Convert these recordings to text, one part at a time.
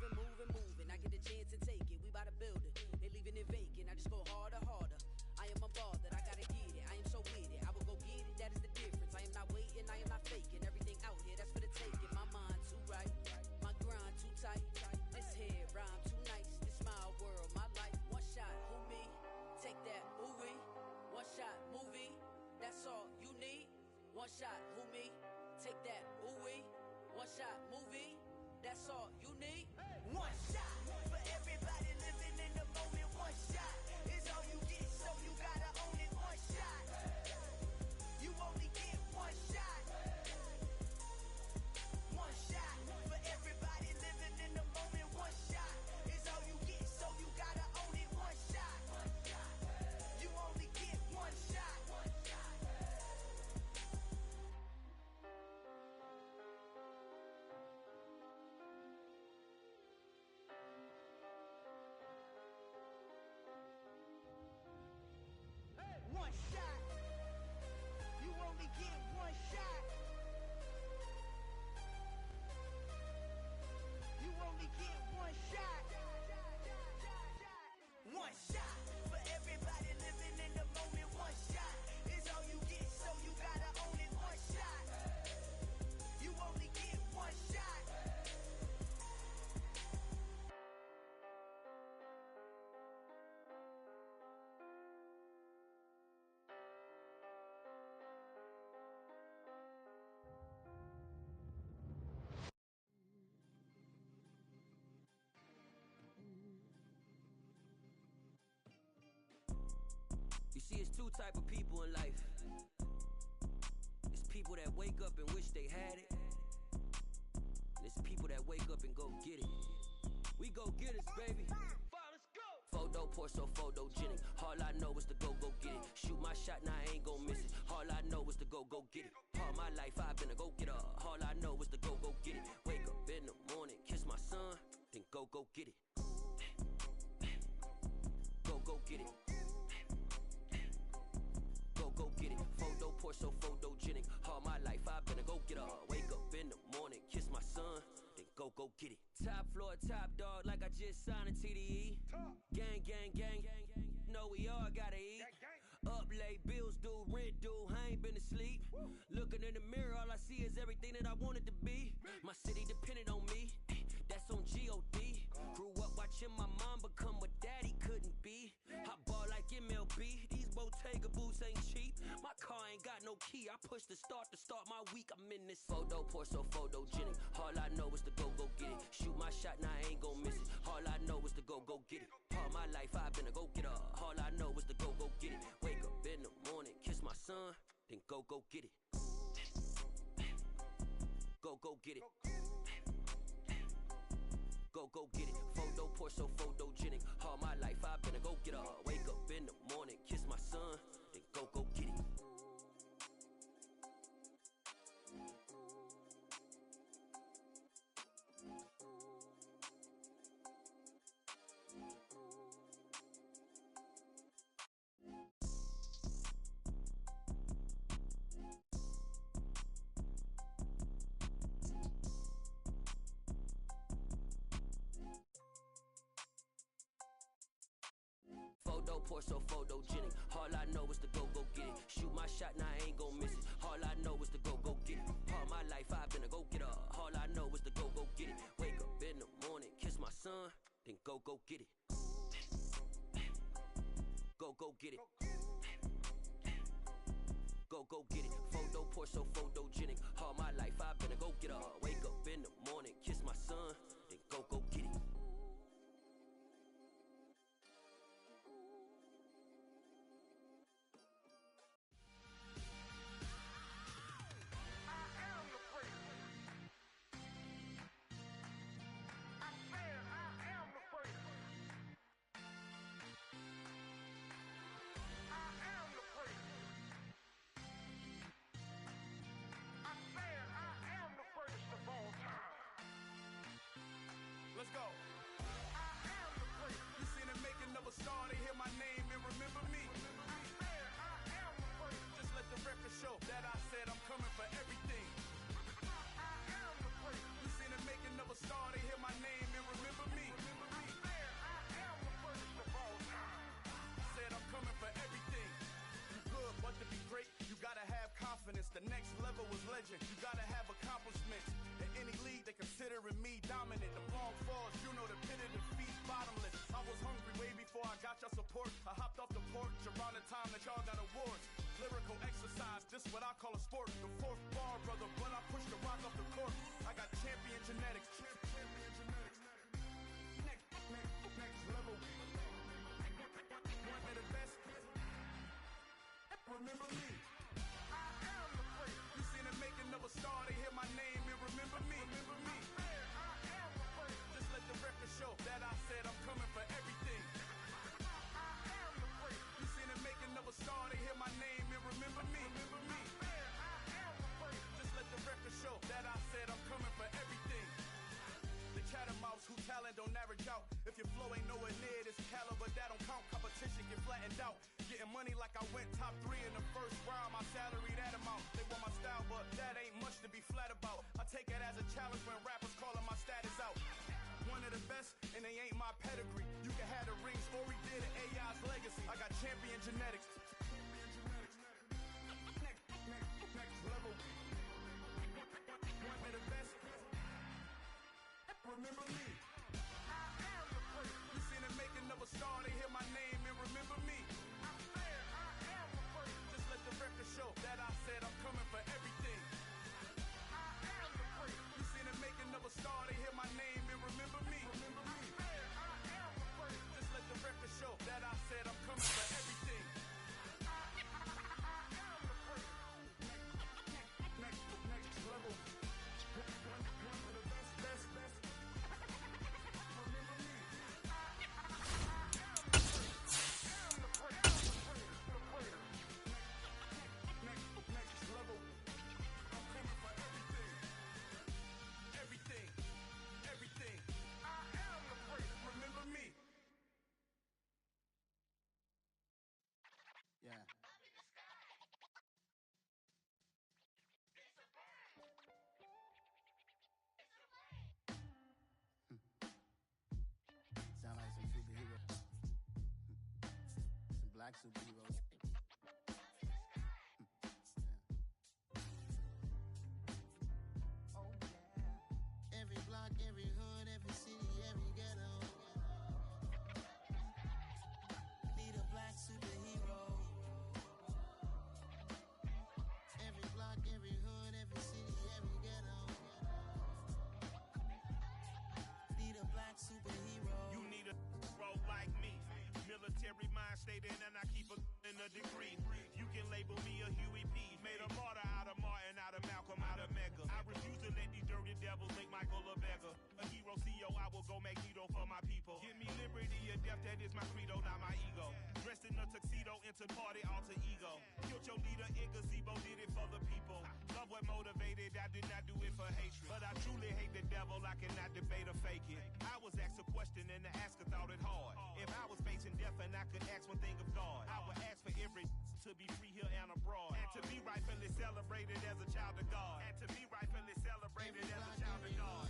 moving. I get a chance to take it. We bout to build it. They leaving it vacant. I just go harder. I am unbothered. I gotta get it. I am so with it. I will go get it. That is the difference. I am not waiting. I am not faking. Everything out here, that's for the taking. My mind too right. My grind too tight. This head rhyme too nice. This my world, my life. One shot, who me? Take that, ooh-wee. One shot, movie. That's all you need. One shot, who me? Take that, ooh-wee. One shot, movie. That's all you need. One shot for everybody living in the moment. One shot is all you get, so you gotta own it. One shot. You only get one shot. One shot for everybody living in the moment. One shot is all you get, so you gotta own it. One shot. You only get one shot. One shot. You only get one shot. You only get one shot. One shot for everybody living in the moment. One shot is all you get, so you gotta own it. One shot. You only get one shot. You see, it's two type of people in life. It's people that wake up and wish they had it, and it's people that wake up and go get it. We go get it, baby. Let's go. Photo pour so photogenic. All I know is to go get it. Shoot my shot, now I ain't gon' miss it. All I know is to go get it. All my life I've been a go getter. All I know is to go get it. Wake up in the morning, kiss my son, then go get it. Go get it. Go get it. Photo pour so photogenic. All my life I've been a go getter. Wake up in the morning, kiss my son, then go get it. Top floor, top dog, like I just signed a TDE. Gang. Know we all gotta eat. Up late, bills due, rent due, I ain't been asleep. Looking in the mirror, all I see is everything that I wanted to be. My city depended on me, that's on G.O.D. Grew up watching my mom become what daddy couldn't be. I ball like MLB, these Bottega boots ain't cheap. My car ain't got no key, I push the start to start my week. I'm in this photo pour so photogenic. All I know is to go get it. Shoot my shot, now I ain't gon' miss it. All I know is to go get it. All my life I've been a go getter. All I know is to go get it. Wake up in the morning, kiss my son, then go get it. Go get it. Go get it. Photo pour so photogenic. All my life I've been a go getter. Wake up in the morning, kiss my son, then go get it. Photo pour so photogenic. All I know is to go get it. Shoot my shot, now I ain't gon' miss it. All I know is to go get it. All my life I've been a go getter. All I know is to go get it. Wake up in the morning, kiss my son, then go get it. Go get it. Go get it. Photo pour so photogenic. All my life I've been a go getter. Wake up in the morning, kiss my son, then go get it. Let's go. I am the first. You seen the making of a star, they hear my name and remember me. I am the first. Just let the record show that I said I'm coming for everything. I am the first. You seen the making of a star, they hear my name and remember dominant. The long falls, you know the pit of defeat, bottomless. I was hungry way before I got your support. I hopped off the porch around the time that y'all got awards. Lyrical exercise, this what I call a sport. The fourth bar, brother, when I push the rock off the court. I got champion genetics. Next level. One of the best. Remember me. I am the free. You seen the making of a star, they hear my name and remember me. Remember me. I am the free. Just let the record show that I said I'm coming for everything. I am the free. You seen the making of a star, they hear my name and remember me. Remember me. I am the free. Just let the record show that I said I'm coming for everything. The catamounts who talent don't average out. If your flow ain't nowhere near this caliber, that don't count. Competition get flattened out. Getting money like I went top 3 in the first round. My salary that amount. They want my style, but that ain't much to be flat about. I take it as a challenge when rappers calling my status out. One of the best, and they ain't my pedigree. You can have the rings, or we did an AI's legacy. I got champion genetics. Next level. One of the best. Remember me. I am the free. You seen the making of a star, they hear my name and remember me. I am the free. Just let the record show that I said I'm coming for everything. I am the free. You seen the making of a star, they hear my name and remember me. Remember me. I am the free. Just let the record show that I said I'm coming for everything. I am the free. Next level. One of the best. Remember me. Next level. I'm coming for everything. Everything. I am the free. Remember me. Yeah. Sound like some superheroes. Some black superheroes. Oh yeah. Every block, every hood, every city, every ghetto. Need a black superhero. Every block, every hood, every city, every ghetto. Need a black superhero. You need a hero like me. Military mind stated, and I keep in a degree. You can label me a Huey P. Made a martyr out of Martin, out of Malcolm, out of Mega. I refuse to let these dirty devils make Michael a beggar. A hero CEO, I will go Magneto for my people. Give me liberty or death, that is my credo, not my ego. Dressed in a tuxedo, into party, alter ego. Killed your leader in gazebo, did it for the people. Love what motivated, I did not do it for hatred. But I truly hate the devil, I cannot debate or fake it. I was asked a question and the asker thought it hard. If I was facing death and I could ask one thing of God, I would ask for every to be free here and abroad. And to be rightfully celebrated as a child of God. And to be rightfully celebrated as a child of God.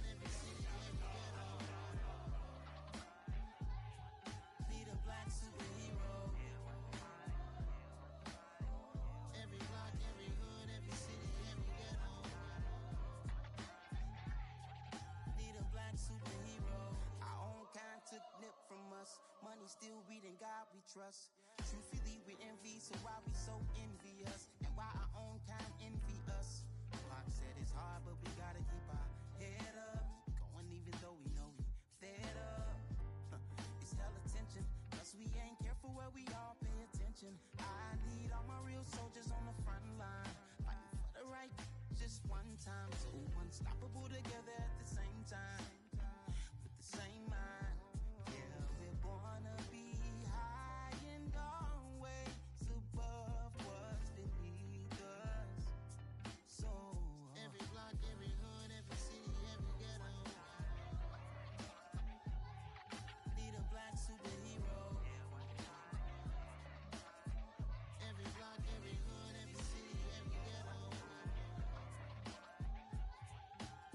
Need a black superhero. Every block, every hood, every city, every ghetto. Need a black superhero. Our own kind took nip from us. Money still reading God we trust. Truthfully we envy, so why we so envious? And why our own kind envy us? Pac said it's hard, but we gotta keep our head up. Going even though we know we fed up. It's hella tension, cause we ain't careful where we all pay attention. I need all my real soldiers on the front line, fighting for the right just one time. So unstoppable together at the same time, with the same mind. Yeah, we're born to be high and always above what's beneath us. So every block, every hood, every city, every ghetto. Need a black superhero. Every block, every hood, every city, every ghetto.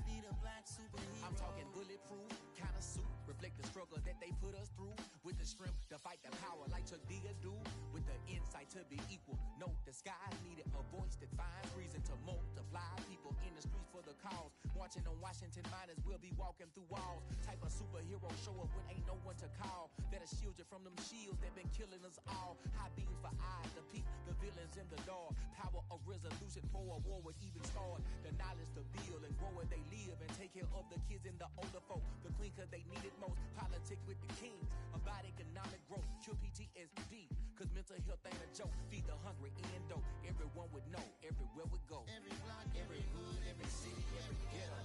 Need a black superhero. I'm talking bulletproof kind of suit, reflect the struggle that they put us through, with the strength to fight the power like Chuck D do, with the insight to be equal. Note the sky needed a voice that finds reason to multiply people in the streets for the cause. marching on Washington miners will be walking through walls. Type of superhero show up when ain't no one to call. That'll shield you from them shields that been killing us all. High beams for eyes to peep the villains in the dark. Power of resolution for a war would even start. The knowledge to build and grow where they live and take care of the kids and the older folk. The queen cause they need it most. Politics with the kings about economic growth. Cure PTSD cause mental health ain't a joke. Feed the hungry and dope. Everyone would know everywhere we go. Every block, every hood, every city, every ghetto.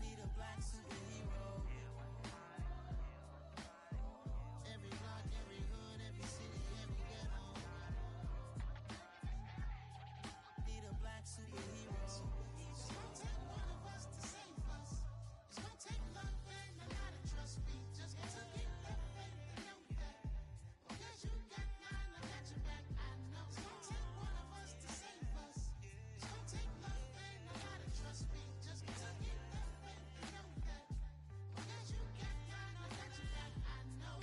Need a black superhero. Every block, every hood, every city, every ghetto. Need a black superhero. It's gonna take one of us to save us. It's gonna take love and a lot of trust. We just got to get that faith and know that. Because you got mine, I got your back. I know. It's gonna take one of us to save us. It's gonna take love and a lot of trust. We just got to get that faith and know that. Because you got mine, I got your back. I know.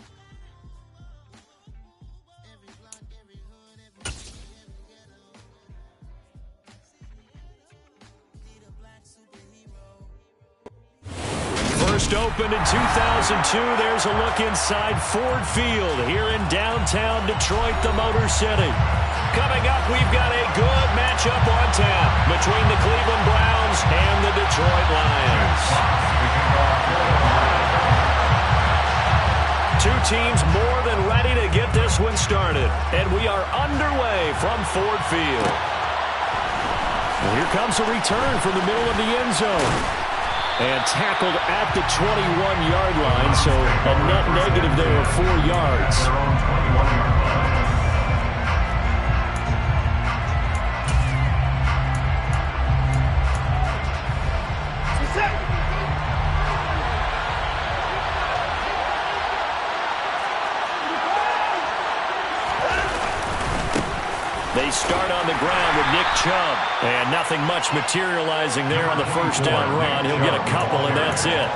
Every block, every hood, every city, every ghetto. Need a black superhero. First opened in 2002, there's a look inside Ford Field here in downtown Detroit, the Motor City. Coming up, we've got a good matchup on tap between the Cleveland Browns and the Detroit Lions. Two teams more than ready to get this one started, and we are underway from Ford Field. And here comes a return from the middle of the end zone. And tackled at the 21-yard line, so a net negative there of 4 yards. They start on the ground with Nick Chubb, and nothing much materializing there on the first down run. He'll get a couple, and that's it.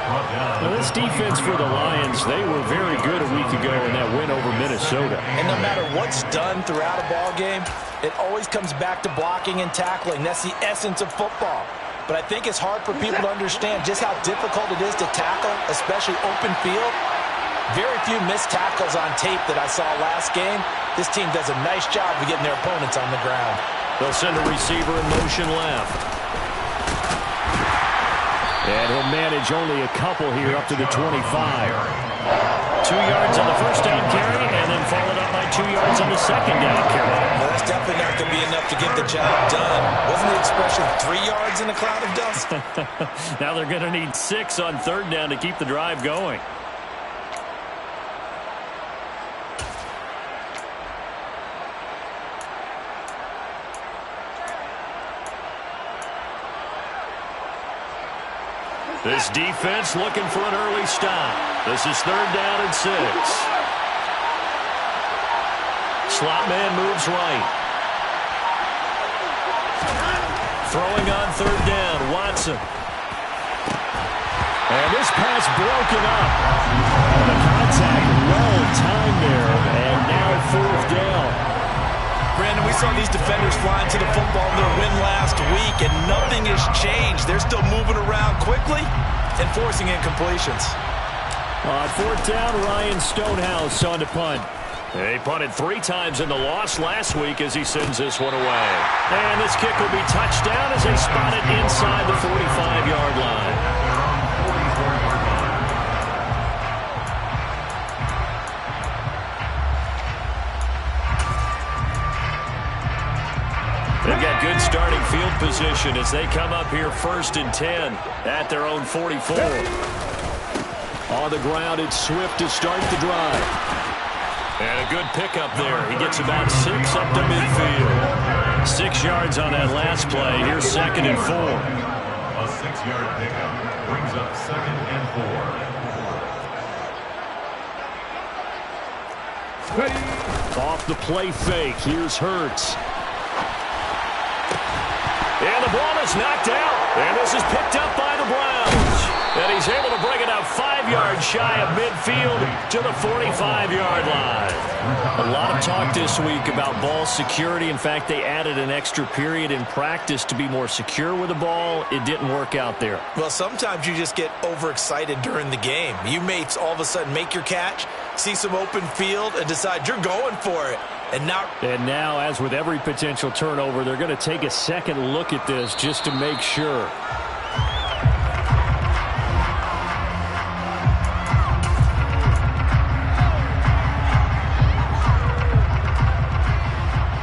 Now, this defense for the Lions, they were very good a week ago in that win over Minnesota. And no matter what's done throughout a ball game, it always comes back to blocking and tackling. That's the essence of football. But I think it's hard for people to understand just how difficult it is to tackle, especially open field. Very few missed tackles on tape that I saw last game. This team does a nice job of getting their opponents on the ground. They'll send a receiver in motion left. And he'll manage only a couple here up to the 25. 2 yards on the first down carry, and then followed up by 2 yards on the second down carry. Well, that's definitely not going to be enough to get the job done. Wasn't the expression 3 yards in a cloud of dust? Now they're going to need 6 on third down to keep the drive going. This defense looking for an early stop. This is third down and 6. Slot man moves right. Throwing on third down, Watson. And this pass broken up. The contact well timed there, and now fourth down. Brandon, we saw these defenders flying to the football in their win last week, and nothing has changed. They're still moving around quickly and forcing incompletions. On fourth down, Ryan Stonehouse on to punt. He punted 3 times in the loss last week as he sends this one away. And this kick will be touchdown as they spot it inside the 45-yard line. They've got good starting field position as they come up here first and 10 at their own 44. On the ground, it's Swift to start the drive. And a good pickup there. He gets about 6 up to midfield. 6 yards on that last play. Here's second and 4. A 6-yard pickup brings up second and 4. Off the play fake. Here's Hurts. And the ball is knocked out. And this is picked up by the Browns. And he's able to bring it out 5 yards shy of midfield to the 45-yard line. A lot of talk this week about ball security. In fact, they added an extra period in practice to be more secure with the ball. It didn't work out there. Well, sometimes you just get overexcited during the game. You may all of a sudden make your catch, see some open field, and decide you're going for it. And now, as with every potential turnover, they're going to take a second look at this just to make sure.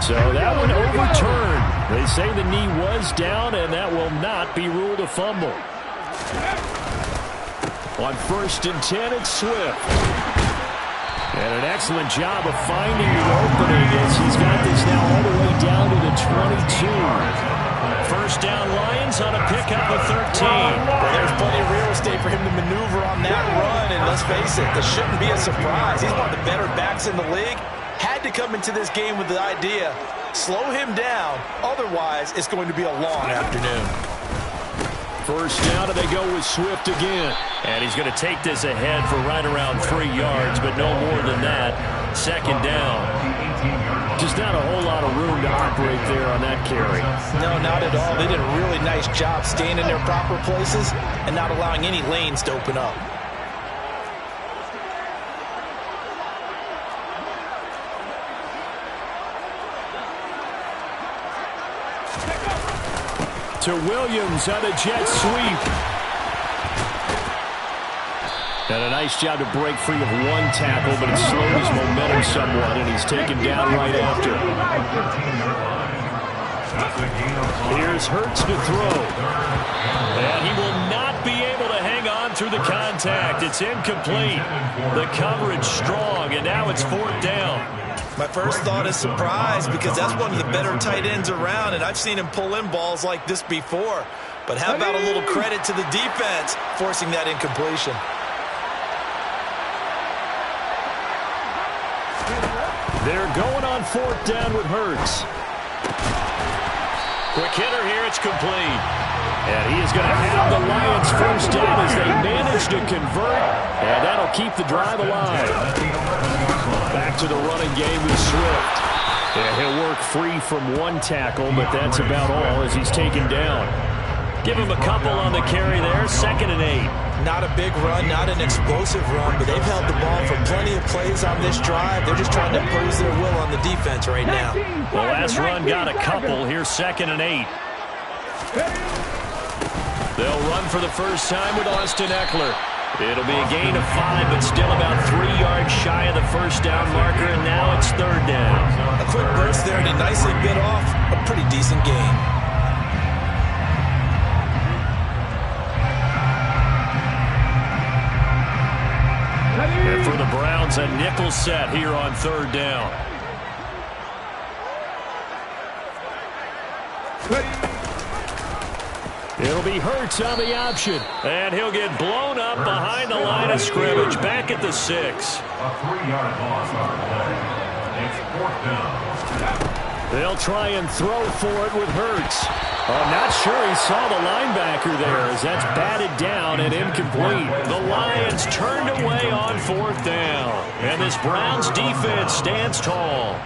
So that one overturned. They say the knee was down, and that will not be ruled a fumble. On 1st and 10, it's Swift. And an excellent job of finding the opening as he's got this now all the way down to the 22. First down, Lions on a pickup of 13. Well, there's plenty of real estate for him to maneuver on that run, and let's face it, this shouldn't be a surprise. He's one of the better backs in the league. Had to come into this game with the idea, slow him down, otherwise it's going to be a long afternoon. First down, and they go with Swift again. And he's going to take this ahead for right around 3 yards, but no more than that. Second down. Just not a whole lot of room to operate there on that carry. No, not at all. They did a really nice job staying in their proper places and not allowing any lanes to open up. To Williams on a jet sweep. And a nice job to break free of one tackle, but it slowed his momentum somewhat, and he's taken down right after. Here's Hurts to throw. And he will not be able to hang on through the contact. It's incomplete. The coverage strong, and now it's 4th down. My first thought is surprise because that's one of the better tight ends around, and I've seen him pull in balls like this before. But how about a little credit to the defense forcing that incompletion? They're going on 4th down with Hurts. Quick hitter here, it's complete. And he is going to have the Lions first down as they manage to convert, and that'll keep the drive alive. Back to the running game with Swift. And he'll work free from one tackle, but that's about all as he's taken down. Give him a couple on the carry there, 2nd and 8. Not a big run, not an explosive run, but they've held the ball for plenty of plays on this drive. They're just trying to impose their will on the defense right now. The last run got a couple. Here's 2nd and 8. They'll run for the first time with Austin Eckler. It'll be a gain of 5, but still about 3 yards shy of the first down marker, and now it's 3rd down. A quick burst there, and he nicely bit off a pretty decent gain. And for the Browns, a nickel set here on 3rd down. It'll be Hurts on the option. And he'll get blown up behind the line of scrimmage. Back at the 6. A 3-yard loss on the play. It's 4th down. They'll try and throw for it with Hurts. I'm not sure he saw the linebacker there as that's batted down and incomplete. The Lions turned away on 4th down. And this Browns defense stands tall.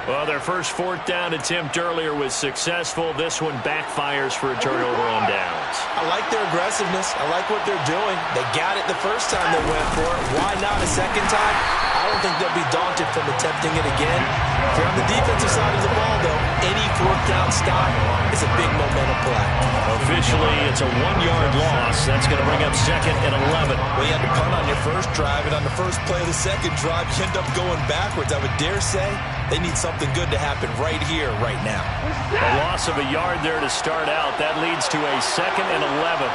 Well, their first 4th down attempt earlier was successful. This one backfires for a turnover on downs. I like their aggressiveness. I like what they're doing. They got it the first time they went for it. Why not a second time? I don't think they'll be daunted from attempting it again. If you're on the defensive side of the ball, though, any 4th down stop is a big momentum play. Officially, it's a 1-yard loss. That's going to bring up 2nd and 11. Well, you had to punt on your first drive, and on the first play of the second drive, you end up going backwards. I would dare say they need something good to happen right here, right now. A loss of a yard there to start out. That leads to a 2nd and 11.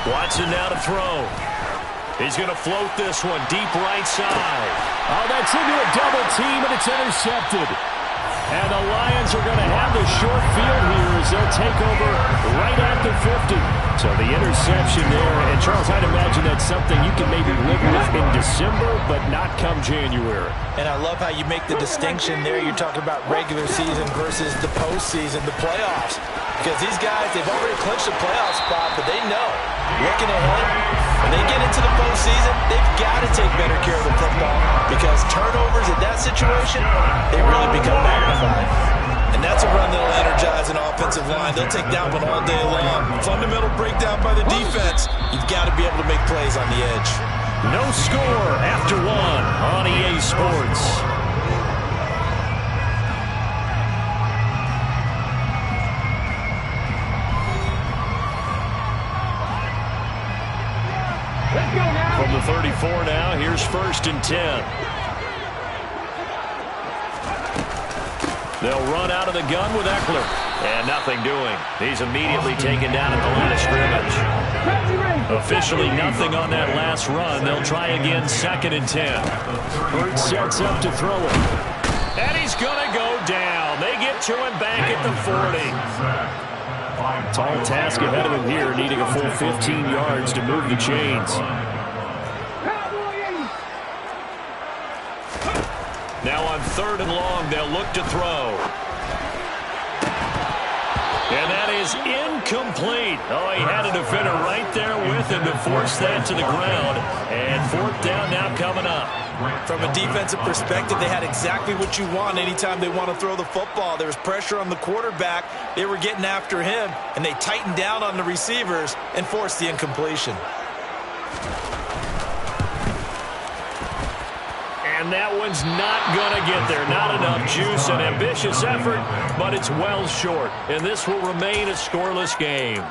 Watson now to throw. He's going to float this one deep right side. Oh, that's into a double team, and it's intercepted. And the Lions are going to have the short field here as they'll take over right at the 50. So the interception there, and Charles, I'd imagine that's something you can maybe live with in December, but not come January. And I love how you make the distinction there. You're talking about regular season versus the postseason, the playoffs. Because these guys, they've already clinched a playoff spot, but they know, looking ahead, when they get into the postseason, they've got to take better care of the football because turnovers in that situation, they really become magnified. And that's a run that'll energize an offensive line. They'll take that one all day long. Fundamental breakdown by the defense. You've got to be able to make plays on the edge. No score after one on EA Sports. From the 34 now, here's 1st and 10. They'll run out of the gun with Eckler. And nothing doing. He's immediately taken down at the line of scrimmage. Officially nothing on that last run. They'll try again 2nd and 10. Hurts sets up to throw it. And he's going to go down. They get to him back at the 40. Tall task ahead of him here, needing a full 15 yards to move the chains. Now on 3rd and long, they'll look to throw. And that is incomplete. Oh, he had a defender right there with him to force that to the ground. And 4th down now coming up. From a defensive perspective, they had exactly what you want anytime they want to throw the football. There was pressure on the quarterback. They were getting after him, and they tightened down on the receivers and forced the incompletion. And that one's not going to get there. Not enough juice. An ambitious effort, but it's well short. And this will remain a scoreless game.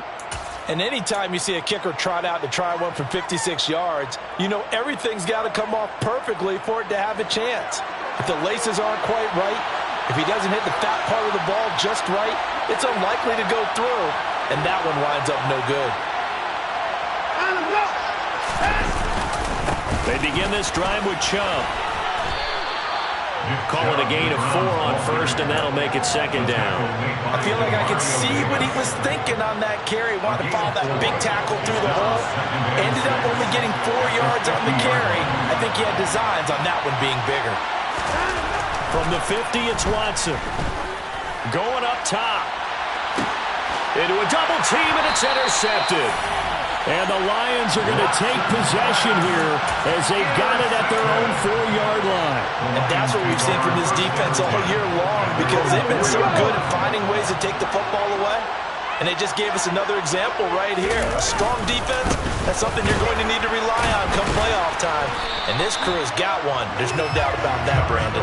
And anytime you see a kicker trot out to try one from 56 yards, you know everything's got to come off perfectly for it to have a chance. If the laces aren't quite right, if he doesn't hit the fat part of the ball just right, it's unlikely to go through. And that one winds up no good. They begin this drive with Chubb. Call it a gain of 4 on 1st, and that'll make it 2nd down. I feel like I could see what he was thinking on that carry. Wanted to follow that big tackle through the hole. Ended up only getting 4 yards on the carry. I think he had designs on that one being bigger. From the 50, it's Watson. Going up top. Into a double team, and it's intercepted. And the Lions are going to take possession here as they've got it at their own 4-yard line. And that's what we've seen from this defense all year long because they've been so good at finding ways to take the football away. And they just gave us another example right here. A strong defense, that's something you're going to need to rely on come playoff time. And this crew has got one. There's no doubt about that, Brandon.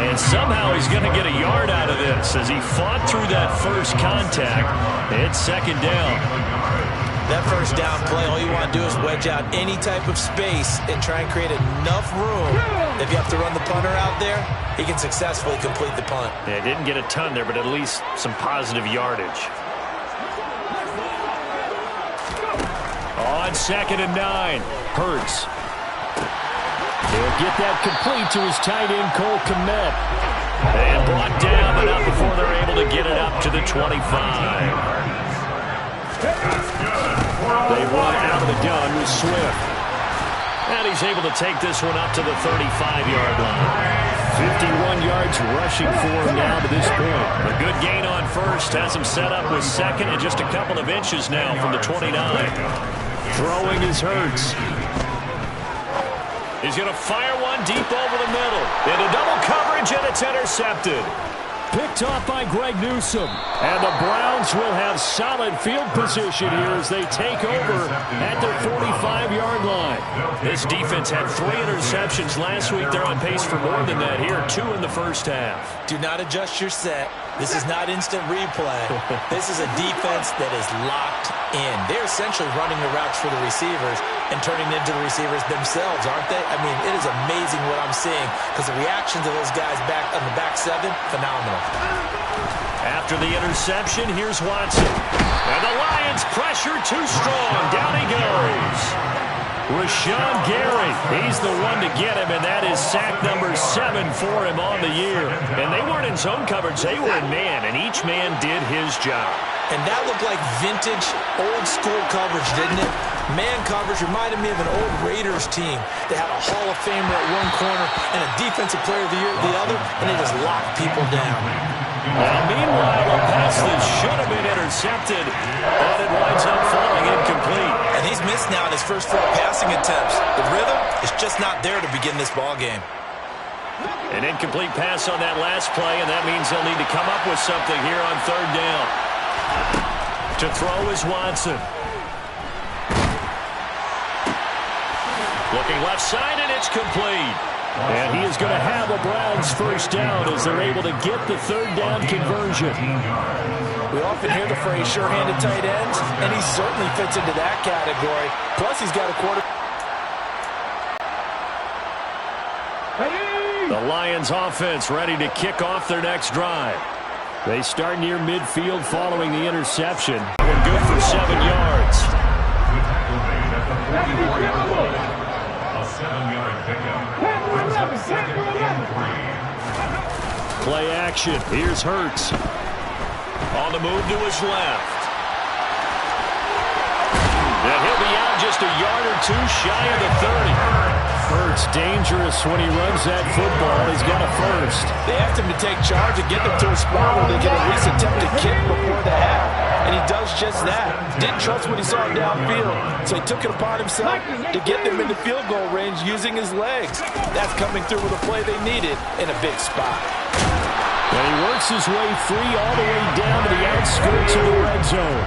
And somehow he's going to get a yard out of this as he fought through that first contact. It's 2nd down. That first down play, all you want to do is wedge out any type of space and try and create enough room. If you have to run the punter out there, he can successfully complete the punt. Yeah, didn't get a ton there, but at least some positive yardage. On 2nd and 9, Hurts. He'll get that complete to his tight end, Cole Kmet. And brought down, but not before they're able to get it up to the 25. They run out of the gun with Swift. And he's able to take this one up to the 35-yard line. 51 yards rushing for him now to this point. A good gain on 1st. Has him set up with 2nd and just a couple of inches now from the 29. Throwing his Hurts. He's going to fire one deep over the middle. Into double coverage, and it's intercepted. Picked off by Greg Newsome. And the Browns will have solid field position here as they take over at their 45-yard line. This defense had 3 interceptions last week. They're on pace for more than that here. 2 in the first half. Do not adjust your set. This is not instant replay. This is a defense that is locked in. They're essentially running the routes for the receivers and turning into the receivers themselves, aren't they? I mean, it is amazing what I'm seeing because the reactions of those guys back on the back 7, phenomenal. After the interception, here's Watson. And the Lions pressure too strong. Down he goes. Rashawn Gary, he's the one to get him, and that is sack number 7 for him on the year. And they weren't in zone coverage, they were in man, and each man did his job. And that looked like vintage, old-school coverage, didn't it? Man coverage reminded me of an old Raiders team. They had a Hall of Famer at one corner and a Defensive Player of the Year at the other, and they just locked people down. Now, meanwhile, a pass that should have been intercepted, but it winds up falling incomplete. And he's missed now in his first 4 passing attempts. The rhythm is just not there to begin this ball game. An incomplete pass on that last play, and that means they'll need to come up with something here on 3rd down. To throw is Watson. Looking left side, and it's complete. And he is going to have a Browns first down as they're able to get the 3rd down conversion. We often hear the phrase sure-handed tight ends, and he certainly fits into that category. Plus, he's got a quarter. The Lions offense ready to kick off their next drive. They start near midfield following the interception. And good for 7 yards. A 7-yard pickup. Play action. Here's Hurts. On the move to his left. And he'll be out just a yard or 2 shy of the 30. Hurts dangerous when he runs that football. He's got a first. They asked him to take charge and get them to a spot where they can at least attempt to kick before the half. And he does just that. Didn't trust what he saw downfield, so he took it upon himself to get them into field goal range using his legs. That's coming through with a play they needed in a big spot. And he works his way free all the way down to the outskirts of the red zone.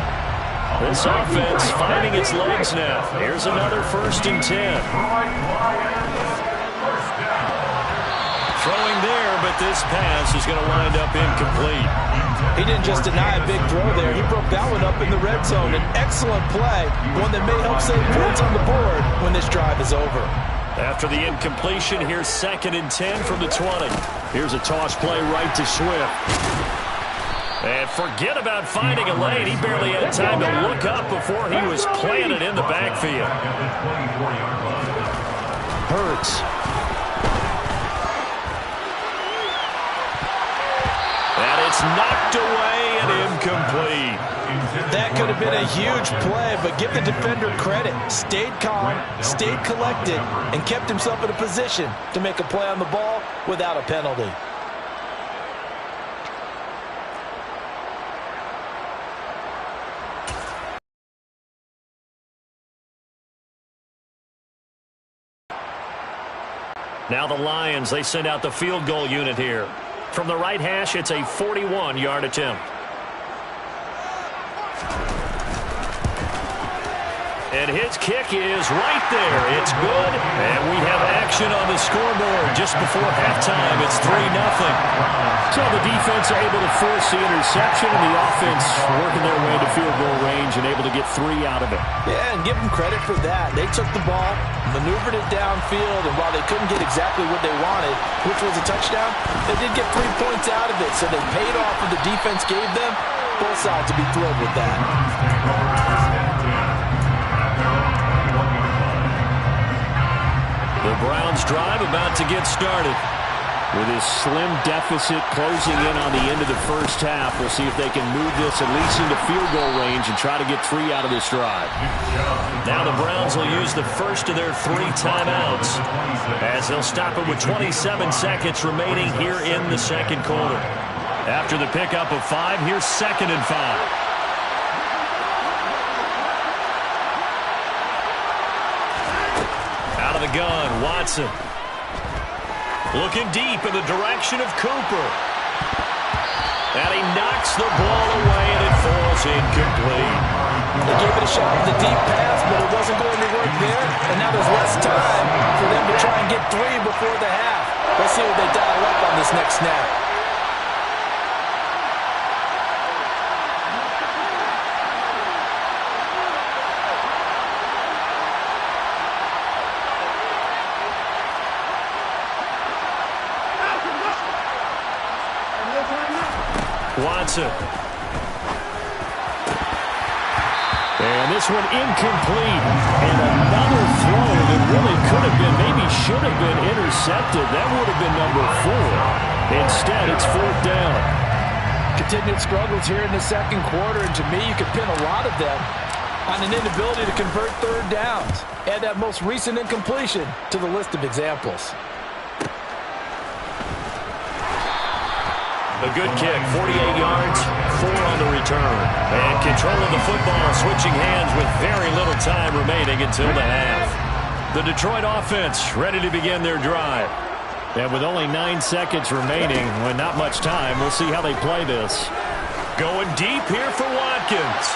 This offense finding its legs now. Here's another 1st and 10. Throwing there, but this pass is going to wind up incomplete. He didn't just deny a big throw there. He broke that one up in the red zone. An excellent play, one that may help save points on the board when this drive is over. After the incompletion, here's 2nd and 10 from the 20. Here's a toss play right to Swift. And forget about finding a lane. He barely had time to look up before he was planted in the backfield. Hurts. And it's knocked away and incomplete. That could have been a huge play, but give the defender credit. Stayed calm, stayed collected, and kept himself in a position to make a play on the ball without a penalty. Now the Lions, they send out the field goal unit here. From the right hash, it's a 41-yard attempt. And his kick is right there. It's good. And we have action on the scoreboard just before halftime. It's 3-0. So the defense are able to force the interception, and the offense working their way to field goal range and able to get 3 out of it. Yeah, and give them credit for that. They took the ball, maneuvered it downfield, and while they couldn't get exactly what they wanted, which was a touchdown, they did get 3 points out of it. So they paid off what the defense gave them. Both sides will be thrilled with that. The Browns drive about to get started. With his slim deficit closing in on the end of the first half, we'll see if they can move this at least into field goal range and try to get 3 out of this drive. Now the Browns will use the first of their 3 timeouts as they'll stop it with 27 seconds remaining here in the second quarter. After the pickup of 5, here's 2nd and 5. Out of the gun, Watson. Looking deep in the direction of Cooper. And he knocks the ball away, and it falls incomplete. They gave it a shot with the deep pass, but it wasn't going to work there. And now there's less time for them to try and get 3 before the half. Let's see what they dial up on this next snap. Watson. And this one incomplete. And another throw really could have been, maybe should have been intercepted. That would have been number 4. Instead, it's 4th down. Continued struggles here in the second quarter, and to me, you could pin a lot of them on an inability to convert 3rd downs. Add that most recent incompletion to the list of examples. A good kick, 48 yards, 4 on the return. And control of the football, switching hands with very little time remaining until the half. The Detroit offense ready to begin their drive. And with only 9 seconds remaining, when not much time, we'll see how they play this. Going deep here for Watkins.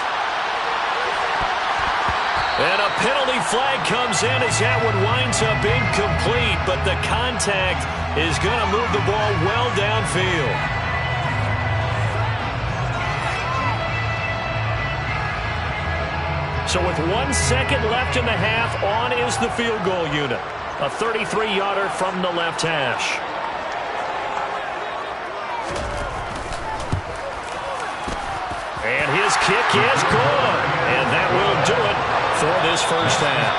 And a penalty flag comes in as that one winds up incomplete, but the contact is going to move the ball well downfield. So with 1 second left in the half, on is the field goal unit. A 33-yarder from the left hash. And his kick is good. And that will do it for this first half.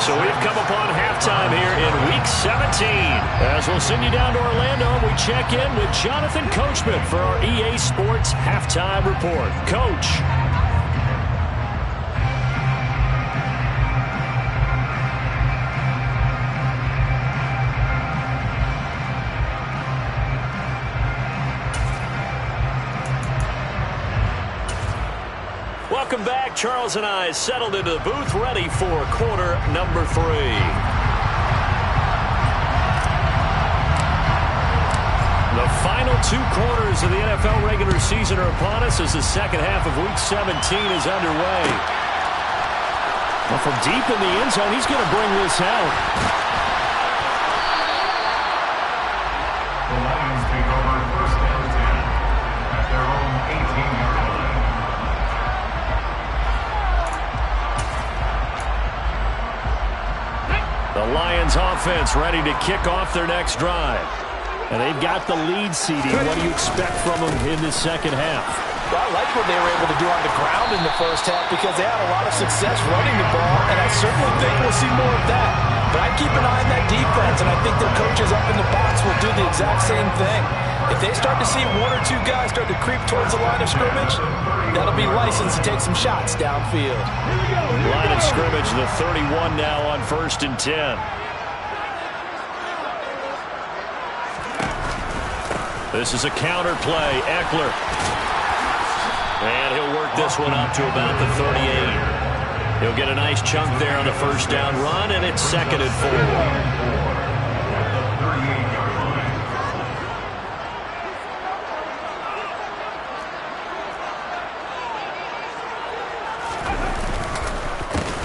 So we've come upon halftime here in Week 17. As we'll send you down to Orlando, we check in with Jonathan Coachman for our EA Sports Halftime Report. Coach. Welcome back. Charles and I settled into the booth, ready for quarter number 3. The final 2 quarters of the NFL regular season are upon us as the second half of Week 17 is underway. Well, from deep in the end zone, he's going to bring this out. The Lions take over 1st and 10 at their own 18-yard line. The Lions offense ready to kick off their next drive. And they've got the lead seeding. What do you expect from them in this second half? Well, I like what they were able to do on the ground in the first half because they had a lot of success running the ball, and I certainly think we'll see more of that. But I keep an eye on that defense, and I think their coaches up in the box will do the exact same thing. If they start to see 1 or 2 guys start to creep towards the line of scrimmage, that'll be license to take some shots downfield. Line of scrimmage, the 31 now on 1st and 10. This is a counter play. Eckler. And he'll work this one up to about the 38. He'll get a nice chunk there on the first down run, and it's 2nd and 4.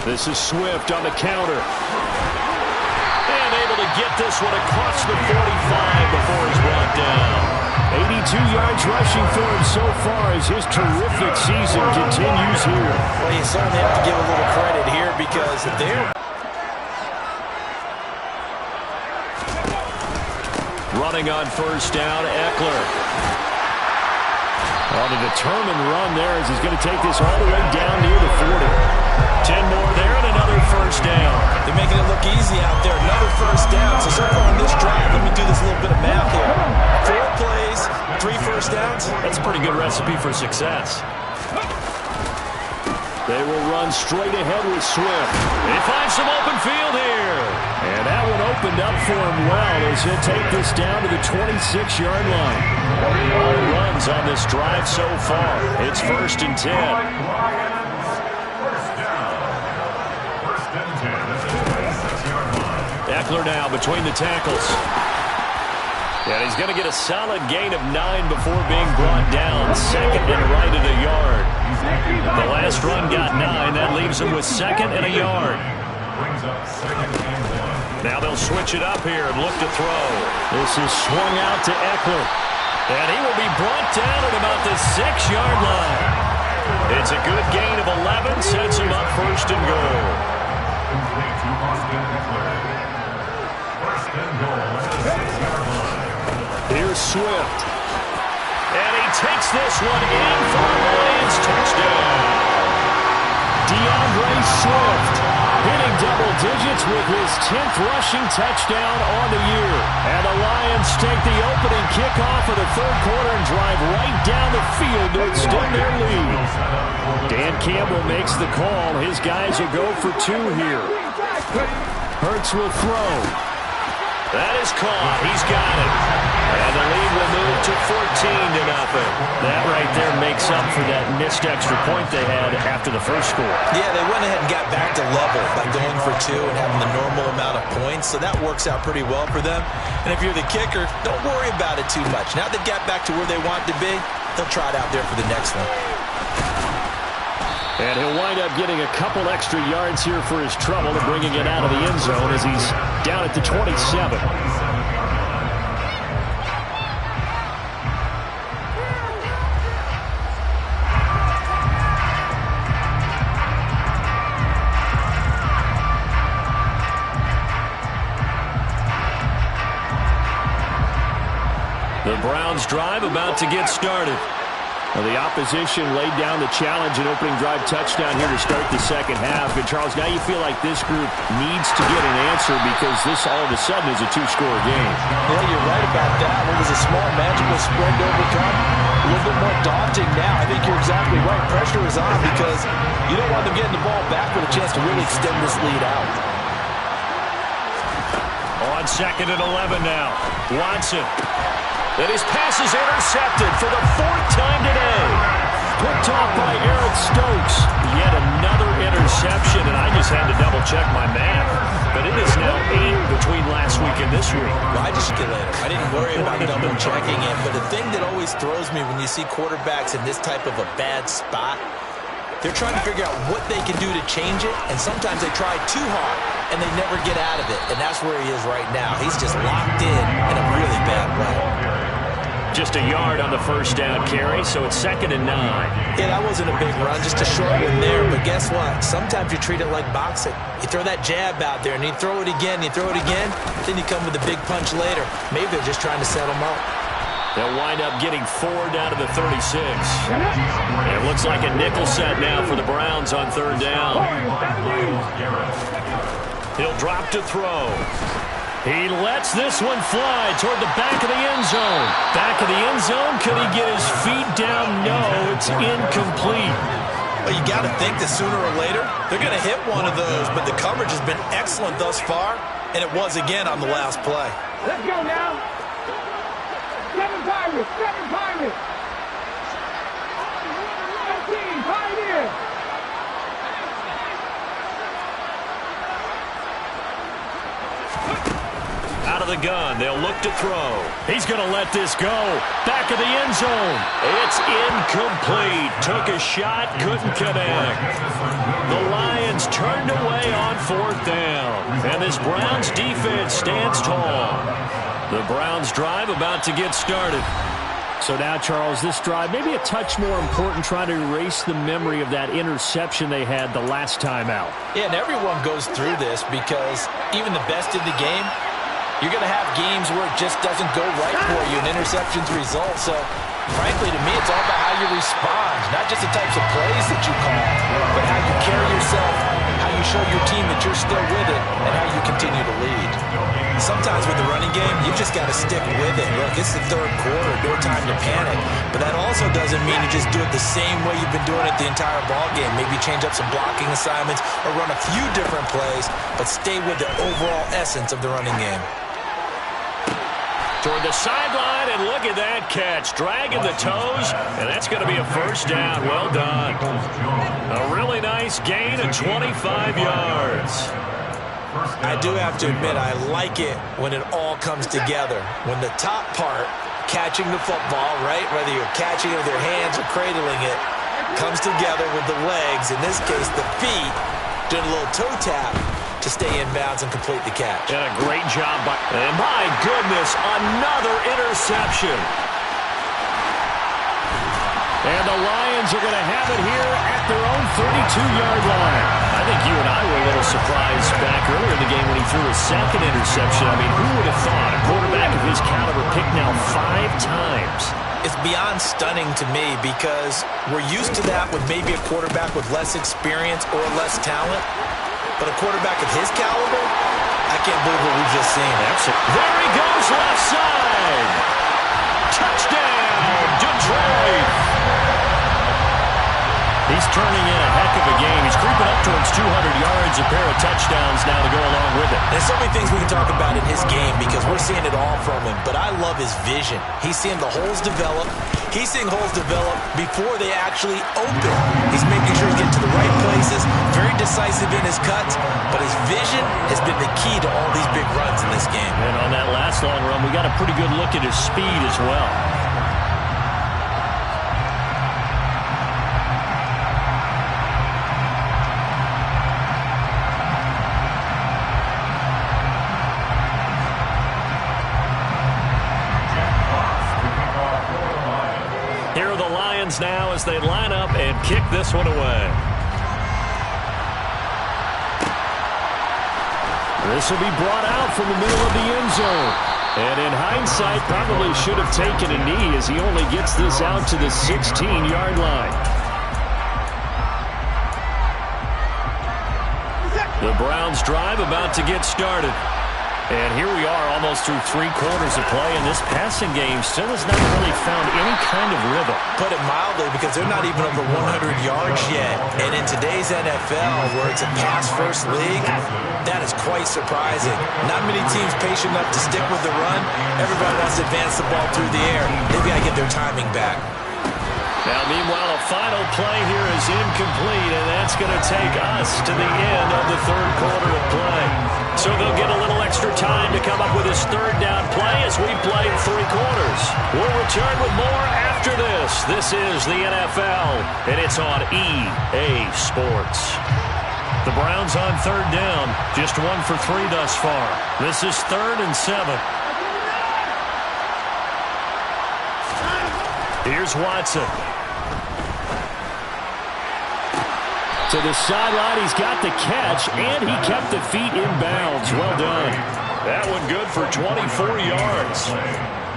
This is Swift on the counter. And able to get this one across the 45 before he's brought down. 82 yards rushing for him so far as his terrific season continues here. Well, you certainly have to give a little credit here because they're running on first down, Eckler. On a determined run there as he's going to take this all the way down near the 40. 10 more there and another first down. They're making it look easy out there. Another first down. So far on this drive, let me do this little bit of math here. 4 plays, 3 first downs. That's a pretty good recipe for success. They will run straight ahead with Swift. They find some open field here. And that one opened up for him well as he'll take this down to the 26-yard line. All runs on this drive so far. It's 1st and 10. Eckler now between the tackles. And he's going to get a solid gain of 9 before being brought down. 2nd and right at a yard. The last run got 9. That leaves him with 2nd and a yard. Now they'll switch it up here and look to throw. This is swung out to Eckler. And he will be brought down at about the 6-yard line. It's a good gain of 11. Sets him up 1st and goal. Here's Swift. And he takes this one in for a Lions touchdown. DeAndre Swift hitting double digits with his 10th rushing touchdown on the year. And the Lions take the opening kickoff of the third quarter and drive right down the field to extend their lead. Dan Campbell makes the call. His guys will go for 2 here. Hurts will throw. That is caught. He's got it. And the lead will move to 14-0. That right there makes up for that missed extra point they had after the first score. Yeah, they went ahead and got back to level by going for 2 and having the normal amount of points, so that works out pretty well for them. And if you're the kicker, don't worry about it too much. Now they got back to where they want to be, they'll try it out there for the next one. And he'll wind up getting a couple extra yards here for his trouble and bringing it out of the end zone as he's down at the 27. The Browns drive about to get started. Well, the opposition laid down the challenge and opening drive touchdown here to start the second half. And, Charles, now you feel like this group needs to get an answer because this all of a sudden is a 2-score game. Yeah, you're right about that. It was a small magical spread to overcome. A little bit more daunting now. I think you're exactly right. Pressure is on because you don't want them getting the ball back with a chance to really extend this lead out. On 2nd and 11 now. Watson. And his pass is intercepted for the 4th time today. Picked off by Eric Stokes. Yet another interception, and I just had to double-check my math. But it is now 8 between last week and this week. Well, I just get later. I didn't worry about double-checking it, but the thing that always throws me when you see quarterbacks in this type of a bad spot, they're trying to figure out what they can do to change it, and sometimes they try too hard, and they never get out of it. And that's where he is right now. He's just locked in a really bad way. Just a yard on the first down carry, so it's 2nd and 9. Yeah, that wasn't a big run, just a short one there. But guess what? Sometimes you treat it like boxing. You throw that jab out there, and you throw it again, you throw it again, then you come with a big punch later. Maybe they're just trying to set them up. They'll wind up getting 4 down to the 36. It looks like a nickel set now for the Browns on 3rd down. He'll drop to throw. He lets this one fly toward the back of the end zone. Back of the end zone. Could he get his feet down? No, it's incomplete. Well, you got to think that sooner or later they're going to hit one of those, but the coverage has been excellent thus far, and it was again on the last play. Let's go now. 7 Pirates, 7 Pirates. 15 Pioneers. Out of the gun, they'll look to throw. He's going to let this go. Back of the end zone. It's incomplete. Took a shot, couldn't connect. The Lions turned away on 4th down. And this Browns defense stands tall. The Browns drive about to get started. So now, Charles, this drive maybe a touch more important, trying to erase the memory of that interception they had the last time out. Yeah, and everyone goes through this because even the best in the game, you're going to have games where it just doesn't go right for you, and interceptions result. So, frankly, to me, it's all about how you respond, not just the types of plays that you call, but how you carry yourself, how you show your team that you're still with it, and how you continue to lead. Sometimes with the running game, you just got to stick with it. Look, it's the 3rd quarter, no time to panic. But that also doesn't mean you just do it the same way you've been doing it the entire ball game. Maybe change up some blocking assignments or run a few different plays, but stay with the overall essence of the running game. Toward the sideline, and look at that catch. Dragging the toes, and that's going to be a 1st down. Well done. A really nice gain of 25 yards. I do have to admit, I like it when it all comes together. When the top part, catching the football, right, whether you're catching it with your hands or cradling it, comes together with the legs, in this case the feet, doing a little toe tap to stay in bounds and complete the catch. And a great job by, and my goodness, another interception. And the Lions are going to have it here at their own 32-yard line. I think you and I were a little surprised back earlier in the game when he threw his 2nd interception. I mean, who would have thought a quarterback of his caliber picked now 5 times? It's beyond stunning to me because we're used to that with maybe a quarterback with less experience or less talent. But a quarterback of his caliber, I can't believe what we've just seen. There he goes left side. Touchdown, Detroit. He's turning in a heck of a game. He's creeping up towards 200 yards, a pair of touchdowns now to go along with it. There's so many things we can talk about in his game because we're seeing it all from him, but I love his vision. He's seeing the holes develop. He's seeing holes develop before they actually open. He's making sure he's getting to the right places, very decisive in his cuts, but his vision has been the key to all these big runs in this game. And on that last long run, we got a pretty good look at his speed as well. Here are the Lions now as they line up and kick this one away. This will be brought out from the middle of the end zone. And in hindsight, probably should have taken a knee as he only gets this out to the 16-yard line. The Browns drive about to get started. And here we are almost through 3 quarters of play, and this passing game still has not really found any kind of rhythm. Put it mildly, because they're not even over 100 yards yet. And in today's NFL, where it's a pass-first league, that is quite surprising. Not many teams patient enough to stick with the run. Everybody wants to advance the ball through the air. They've got to get their timing back. Now, meanwhile, a final play here is incomplete, and that's going to take us to the end of the 3rd quarter of play. So they'll get a little extra time to come up with his 3rd down play as we play 3 quarters. We'll return with more after this. This is the NFL, and it's on EA Sports. The Browns on 3rd down, just 1 for 3 thus far. This is 3rd and 7. Here's Watson. To the sideline, he's got the catch, and he kept the feet in bounds. Well done. That one good for 24 yards.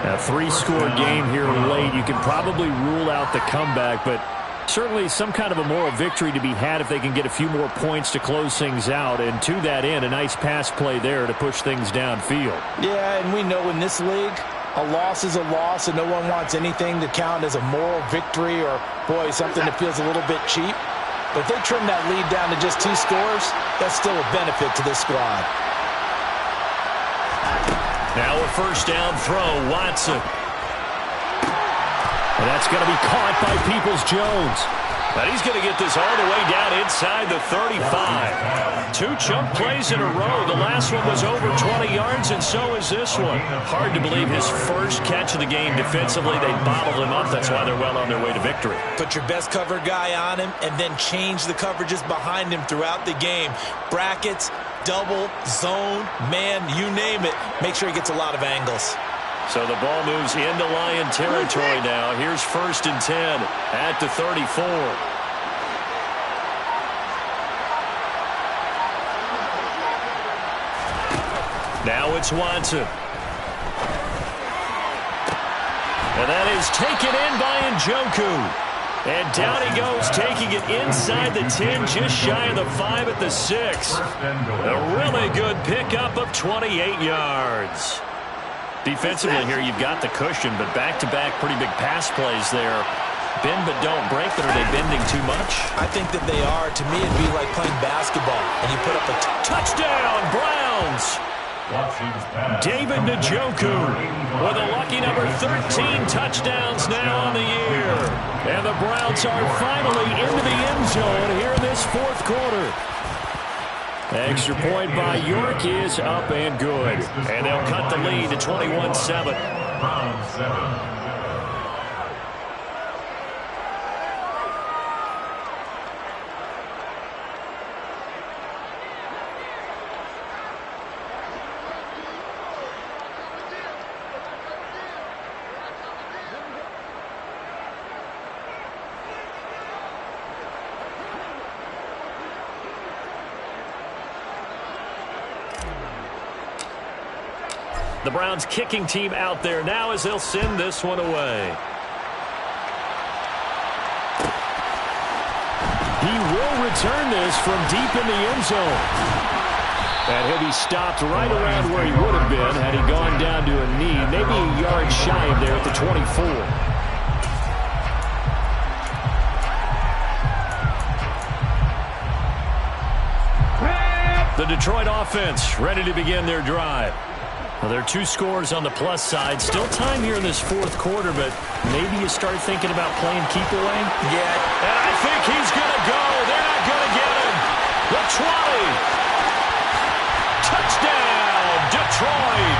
A 3-score game here late. You can probably rule out the comeback, but certainly some kind of a moral victory to be had if they can get a few more points to close things out. And to that end, a nice pass play there to push things downfield. Yeah, and we know in this league, a loss is a loss, and no one wants anything to count as a moral victory or, boy, something that feels a little bit cheap. But if they trim that lead down to just 2 scores, that's still a benefit to this squad. Now a 1st down throw, Watson. And that's going to be caught by Peoples-Jones. But he's going to get this all the way down inside the 35. 2 chunk plays in a row. The last one was over 20 yards, and so is this one. Hard to believe his first catch of the game defensively. They bottled him up. That's why they're well on their way to victory. Put your best cover guy on him, and then change the coverages behind him throughout the game. Brackets, double, zone, man, you name it. Make sure he gets a lot of angles. So the ball moves into Lion territory now. Here's 1st and 10 at the 34. Now it's Watson. And that is taken in by Njoku. And down he goes, taking it inside the 10, just shy of the 5 at the 6. A really good pickup of 28 yards. Defensively here, you've got the cushion, but back-to-back pretty big pass plays there. Bend but don't break, but are they bending too much? I think that they are. To me, it'd be like playing basketball, and you put up a touchdown, Browns! David Njoku with a lucky number 13 touchdowns now on the year. And the Browns are finally into the end zone here in this 4th quarter. Extra point by York is up and good. And they'll cut the lead to 21-7. Browns 7. The Browns kicking team out there now as they'll send this one away. He will return this from deep in the end zone. And he'll be stopped right around where he would have been had he gone down to a knee, maybe a yard shy of there at the 24. The Detroit offense ready to begin their drive. Well, there are 2 scores on the plus side. Still time here in this fourth quarter, but maybe you start thinking about playing keep away? Yeah. And I think he's going to go. They're not going to get him. The 20. Touchdown, Detroit.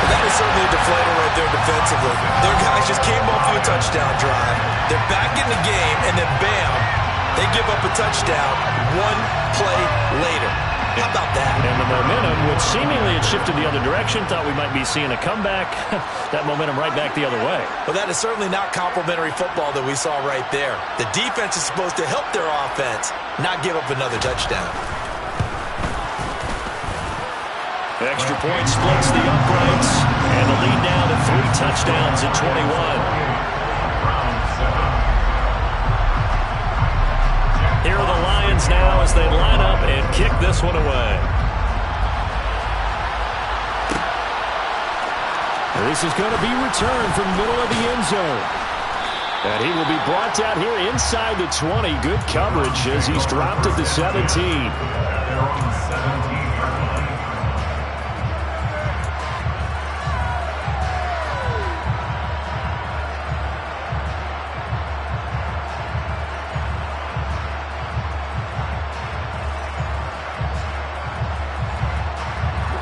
That is certainly a deflator right there defensively. Their guys just came off of a touchdown drive. They're back in the game, and then bam, they give up a touchdown 1 play later. How about that? And the momentum, which seemingly had shifted the other direction, thought we might be seeing a comeback. That momentum right back the other way. Well, that is certainly not complimentary football that we saw right there. The defense is supposed to help their offense, not give up another touchdown. Extra point splits the uprights, and the lead now to 3 touchdowns at 21. Here are the Lions now as they line up and kick this one away. This is going to be returned from the middle of the end zone. And he will be brought down here inside the 20. Good coverage as he's dropped at the 17.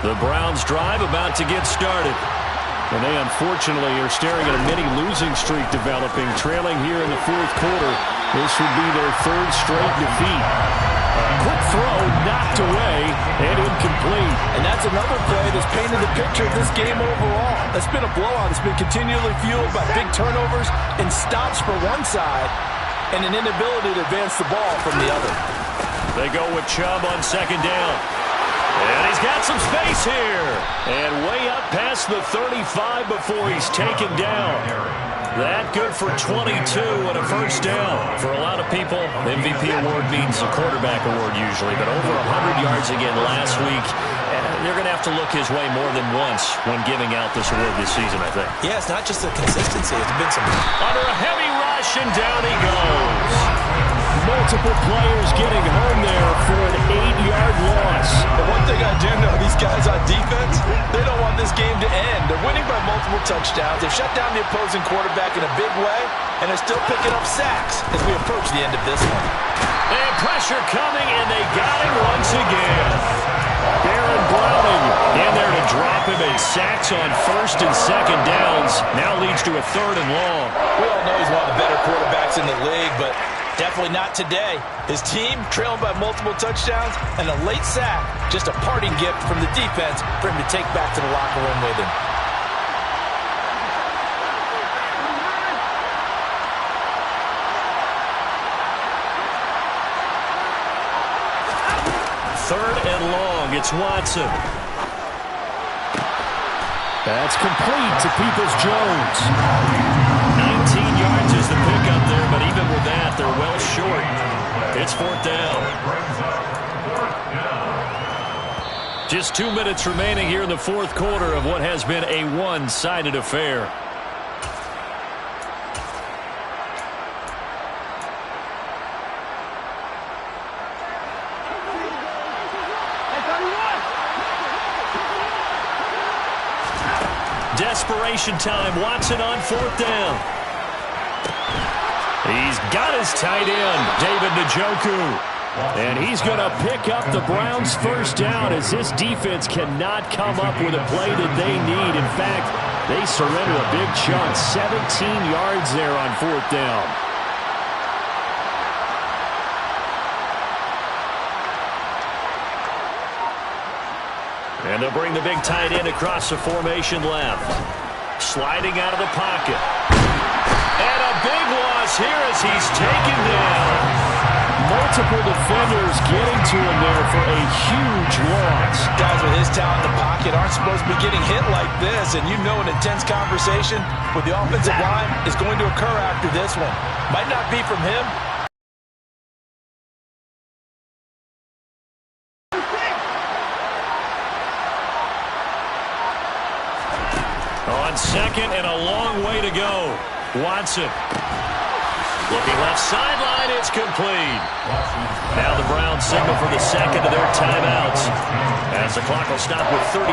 The Browns drive about to get started. And they unfortunately are staring at a mini losing streak developing, trailing here in the fourth quarter. This would be their 3rd straight defeat. Quick throw knocked away and incomplete. And that's another play that's painted the picture of this game overall. That's been a blowout. It's been continually fueled by big turnovers and stops for one side and an inability to advance the ball from the other. They go with Chubb on 2nd down. And he's got some space here. And way up past the 35 before he's taken down. That good for 22 and a first down. For a lot of people, the MVP award means a quarterback award usually. But over 100 yards again last week. They're going to have to look his way more than once when giving out this award this season, I think. Yeah, it's not just the consistency. It's been some... Under a heavy rush, and down he goes. Multiple players getting home there for an 8-yard loss. But one thing I do know, these guys on defense, they don't want this game to end. They're winning by multiple touchdowns. They've shut down the opposing quarterback in a big way, and they're still picking up sacks as we approach the end of this one. And pressure coming, and they got him once again. Baron Browning in there to drop him, and sacks on 1st and 2nd downs. Now leads to a 3rd and long. We all know he's one of the better quarterbacks in the league, but definitely not today. His team trailing by multiple touchdowns and a late sack. Just a parting gift from the defense for him to take back to the locker room with him. Third and long. It's Watson. That's complete to Peoples-Jones. 19 yards is the pickup there, but even with that, they're well short. It's 4th down. Just 2 minutes remaining here in the fourth quarter of what has been a one-sided affair. Desperation time. Watson on 4th down. He's got his tight end, David Njoku. And he's going to pick up the Browns' first down as this defense cannot come up with a play that they need. In fact, they surrender a big chunk. 17 yards there on 4th down. And they'll bring the big tight end across the formation left. Sliding out of the pocket. And a big loss here as he's taken down. multiple defenders getting to him there for a huge loss. Guys with his talent in the pocket aren't supposed to be getting hit like this, and you know an intense conversation with the offensive line is going to occur after this one. Might not be from him. On second and a long way to go. Watson. Looking left sideline, it's complete. Now the Browns signal for the second of their timeouts, as the clock will stop with 34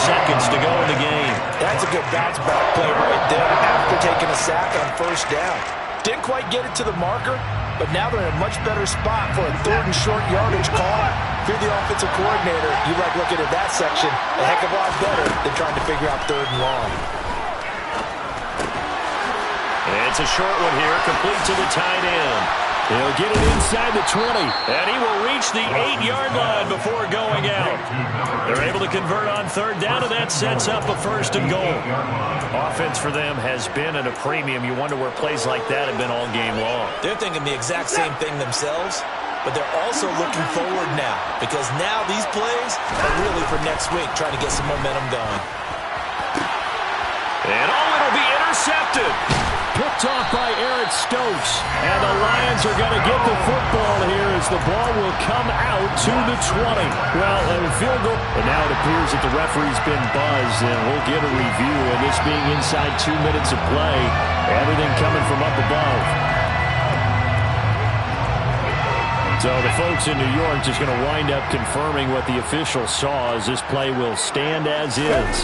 seconds to go in the game. That's a good bounce back play right there after taking a sack on first down. Didn't quite get it to the marker, but now they're in a much better spot for a third and short yardage call. If you're the offensive coordinator, you like looking at that section a heck of a lot better than trying to figure out third and long. It's a short one here, complete to the tight end. He'll get it inside the 20, and he will reach the 8-yard line before going out. They're able to convert on third down, and that sets up a first and goal. Offense for them has been at a premium. You wonder where plays like that have been all game long. They're thinking the exact same thing themselves, but they're also looking forward now, because now these plays are really for next week, trying to get some momentum going. And it'll be intercepted. Picked off by Eric Stokes. And the Lions are going to get the football here as the ball will come out to the 20. Well, a field goal. And now it appears that the referee's been buzzed, and we'll get a review. And this being inside 2 minutes of play, everything coming from up above. So the folks in New York just going to wind up confirming what the official saw, as this play will stand as is.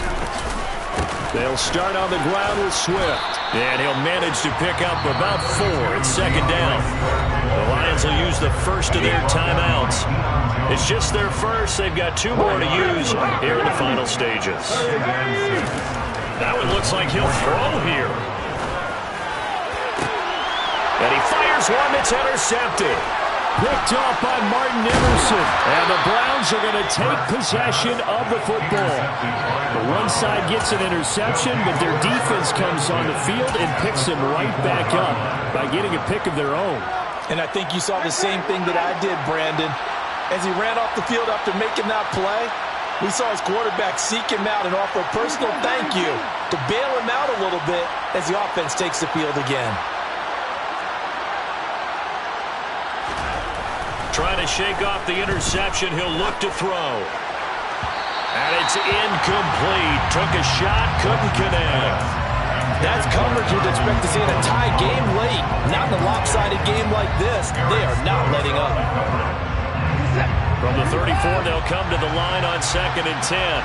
They'll start on the ground with Swift, and he'll manage to pick up about 4 at second down. The Lions will use the first of their timeouts. It's just their first. They've got 2 more to use here in the final stages. That one looks like he'll throw here. And he fires one that's intercepted. Picked off by Martin Emerson. And the Browns are going to take possession of the football. The one side gets an interception, but their defense comes on the field and picks him right back up by getting a pick of their own. And I think you saw the same thing that I did, Brandon. As he ran off the field after making that play, we saw his quarterback seek him out and offer a personal thank you to bail him out a little bit as the offense takes the field again. Trying to shake off the interception, he'll look to throw. And it's incomplete. Took a shot, couldn't connect. That's coverage you'd expect to see in a tie game late. Not in a lopsided game like this. They are not letting up. From the 34, they'll come to the line on second and 10.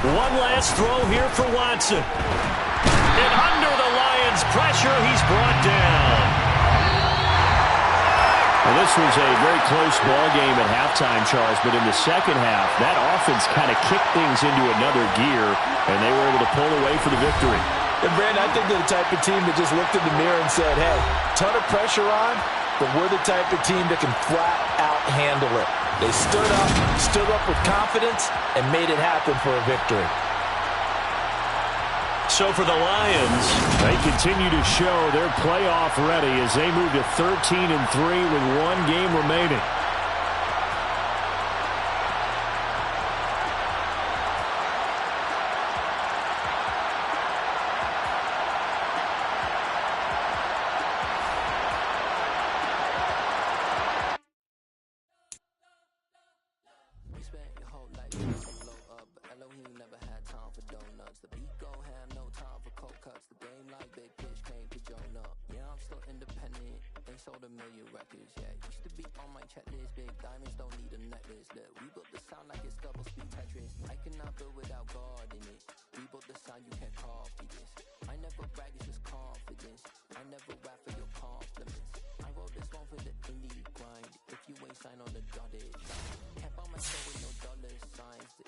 One last throw here for Watson. And under the Lions' pressure, he's brought down. Well, this was a very close ball game at halftime, Charles, but in the second half, that offense kind of kicked things into another gear, and they were able to pull away for the victory. And, Brandon, I think they're the type of team that just looked in the mirror and said, hey, ton of pressure on, but we're the type of team that can flat out handle it. They stood up with confidence, and made it happen for a victory. So for the Lions, they continue to show they're playoff ready as they move to 13-3 with 1 game remaining.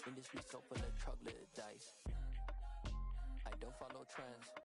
Industry so full of troglodytes. I don't follow trends.